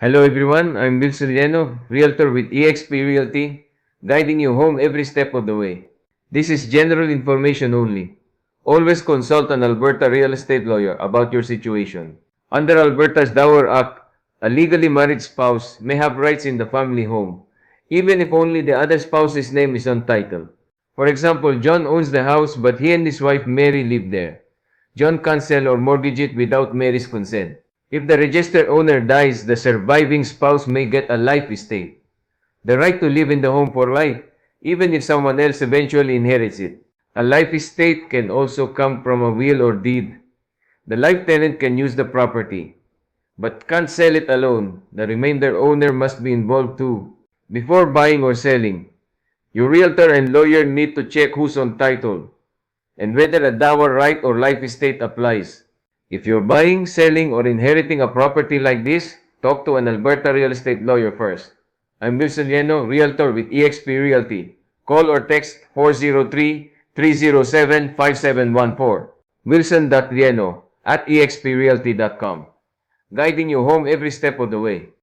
Hello everyone, I'm Bill Soriano, Realtor with eXp Realty, guiding you home every step of the way. This is general information only. Always consult an Alberta real estate lawyer about your situation. Under Alberta's Dower Act, a legally married spouse may have rights in the family home, even if only the other spouse's name is on title. For example, John owns the house but he and his wife Mary live there. John can't sell or mortgage it without Mary's consent. If the registered owner dies, the surviving spouse may get a life estate, the right to live in the home for life, even if someone else eventually inherits it. A life estate can also come from a will or deed. The life tenant can use the property, but can't sell it alone. The remainder owner must be involved too. Before buying or selling, your realtor and lawyer need to check who's on title and whether a dower right or life estate applies. If you're buying, selling, or inheriting a property like this, talk to an Alberta real estate lawyer first. I'm Wilson Yeno, Realtor with eXp Realty. Call or text 403-307-5714. Wilson.Rieno at exprealty.com. Guiding you home every step of the way.